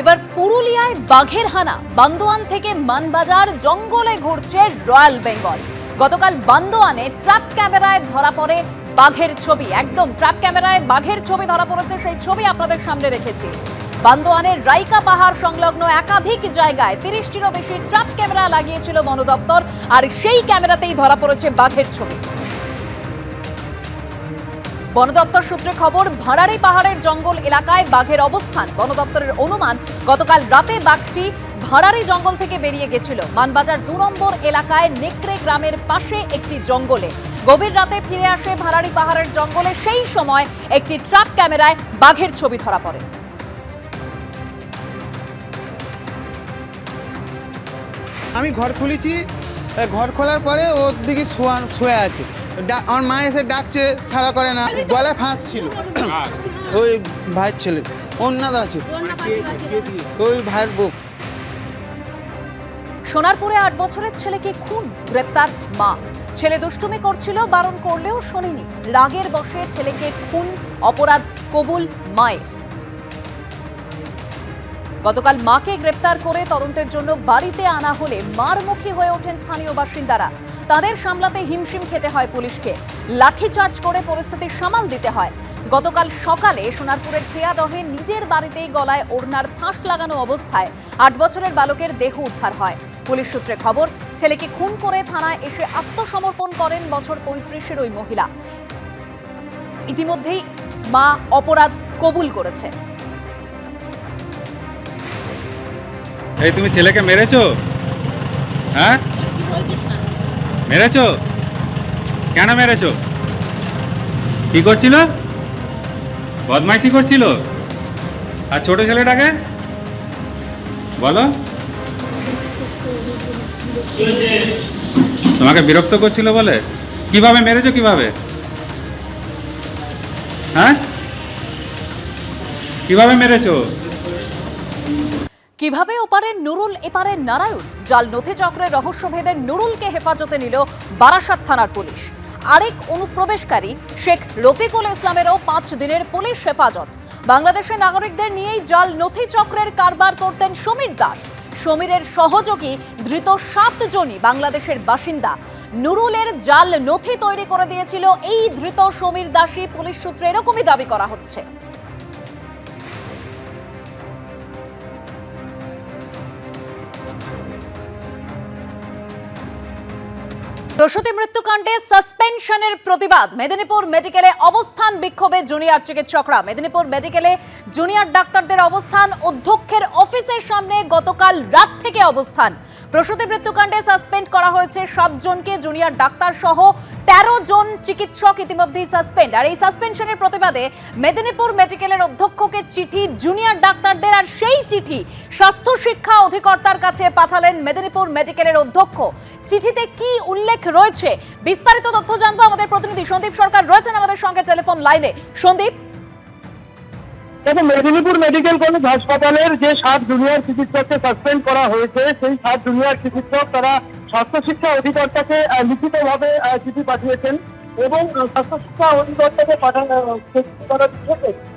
এবার পুরুলিয়ায় বাঘের হানা, বান্দোয়ান থেকে মানবাজার জঙ্গলে ঘুরছে রয়্যাল বেঙ্গল। গতকাল বান্দোয়ানে ট্র্যাপ ক্যামেরায় ধরা পড়ে বাঘের ছবি, একদম ট্র্যাপ ক্যামেরায় বাঘের ছবি ধরা পড়েছে, সেই ছবি আপনাদের সামনে রেখেছি। বান্দোয়ানের রাইকা পাহাড় সংলগ্ন একাধিক জায়গায় 30টিরও বেশি ট্র্যাপ ক্যামেরা লাগিয়েছিল বন দপ্তর, আর সেই ক্যামেরাতেই ধরা পড়েছে বাঘের ছবি। বন দপ্তর সূত্রে খবর, ভাড়ারি পাহাড়ের জঙ্গল এলাকায় বাঘের অবস্থান। বন দপ্তরের অনুমান, গতকাল রাতে বাঘটি ভাড়ারি জঙ্গল থেকে বেরিয়ে গেছিল মানবাজার 2 নম্বর এলাকায় নেকড়ে গ্রামের পাশে একটি জঙ্গলে। গভীর রাতে ফিরে আসে ভাড়ারি পাহাড়ের জঙ্গলে, সেই সময় একটি ট্র্যাপ ক্যামেরায় বাঘের ছবি ধরা পড়ে। আমি ঘর খুলেছি, ঘর খোলার পরে ওর দিকে শুয়ে আছে। আমার মা এসে ডাকছে, ছাড়া করে না, গলায় ফাঁস ছিল। ওই ভাইয়ের ছেলে অন্যাদ আছে, ওই ভাইয়ের বউ। সোনারপুরে 8 বছরের ছেলেকে খুন, গ্রেপ্তার মা। ছেলে দুষ্টুমি করছিল, বারণ করলেও শোনেনি, রাগের বশে ছেলেকে খুন, অপরাধ কবুল মায়ের। গতকাল মাকে গ্রেপ্তার করে তদন্তের জন্য বাড়িতে আনা হলে মারমুখী হয়ে ওঠেন স্থানীয় বাসিন্দারা। তাদের সামলাতে হিমশিম খেতে হয় পুলিশকে, লাঠিচার্জ করে পরিস্থিতি সামাল দিতে হয়। গতকাল সকালে সোনারপুরের খেয়াদহে নিজের বাড়িতেই গলায় ওড়নার ফাঁস লাগানো অবস্থায় 8 বছরের বালকের দেহ উদ্ধার হয়। পুলিশ সূত্রে খবর, ছেলেকে খুন করে থানায় এসে আত্মসমর্পণ করেন বছর 35-এর ওই মহিলা। ইতিমধ্যেই মা অপরাধ কবুল করেছে। এই তুমি ছেলেকে মেরেছো? হ্যাঁ, মেরেছো? কেন মেরেছো? কি করছিল? বদমাইশি করছিল? আর ছোট ছেলেটাকে বলো, তোমাকে বিরক্ত করছিল বলে? কিভাবে মেরেছো, কিভাবে? হ্যাঁ, কিভাবে মেরেছো? কিভাবে ওপারে নুরুল এপারে নারায়ণ, জাল নথি চক্রের রহস্যভেদের নুরুলকে হেফাজতে নিল বারাসাত থানার পুলিশ। আরেক অনুপ্রবেশকারী শেখ রফিকুল ইসলামেরও 5 দিনের পুলিশ হেফাজত। বাংলাদেশের নাগরিকদের নিয়েই জাল নথি চক্রের কারবার করতেন সমীর দাস। সমীরের সহযোগী ধৃত 7 জনই বাংলাদেশের বাসিন্দা। নুরুলের জাল নথি তৈরি করে দিয়েছিল এই ধৃত সমীর দাসই, পুলিশ সূত্রে এরকমই দাবি করা হচ্ছে। প্রসূতি মৃত্যুকাণ্ডে সাসপেনশনের প্রতিবাদ, মেদিনীপুর মেডিকেলে অবস্থান বিক্ষোভে জুনিয়র চিকিৎসকরা। মেদিনীপুর মেডিকেলে জুনিয়র ডাক্তারদের অবস্থান, অধ্যক্ষের অফিসের সামনে গতকাল রাত থেকে অবস্থান। প্রসূতি মৃত্যুকাণ্ডে সাসপেন্ড করা হয়েছে 7 জনকে, জুনিয়র ডাক্তার সহ 13 জন চিকিৎসক ইতিমধ্যেই সাসপেন্ড। আর এই সাসপেনশনের প্রতিবাদে মেদিনীপুর মেডিকেলের অধ্যক্ষকে চিঠি জুনিয়র ডাক্তারদের, আর সেই চিঠি স্বাস্থ্য শিক্ষা অধিকর্তার কাছে পাঠালেন মেদিনীপুর মেডিকেলের অধ্যক্ষ। চিঠিতে কি উল্লেখ রয়েছে, বিস্তারিত তথ্য জানবো। আমাদের প্রতিনিধি সন্দীপ সরকার রয়েছেন আমাদের সঙ্গে টেলিফোন লাইনে। সন্দীপ, মেদিনীপুর মেডিকেল কলেজ হাসপাতালের যে 7 জুনিয়র চিকিৎসককে সাসপেন্ড করা হয়েছে, সেই 7 জুনিয়র চিকিৎসক তারা স্বাস্থ্য শিক্ষা অধিকর্তাকে লিখিতভাবে চিঠি পাঠিয়েছেন এবং স্বাস্থ্য শিক্ষা অধিকর্তাকে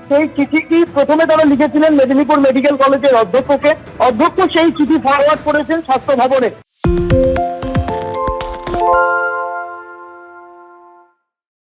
সেই চিঠিটি প্রথমে তারা লিখেছিলেন মেদিনীপুর মেডিকেল কলেজের অধ্যক্ষকে। অধ্যক্ষ সেই চিঠি ফরওয়ার্ড করেছেন স্বাস্থ্য ভবনে।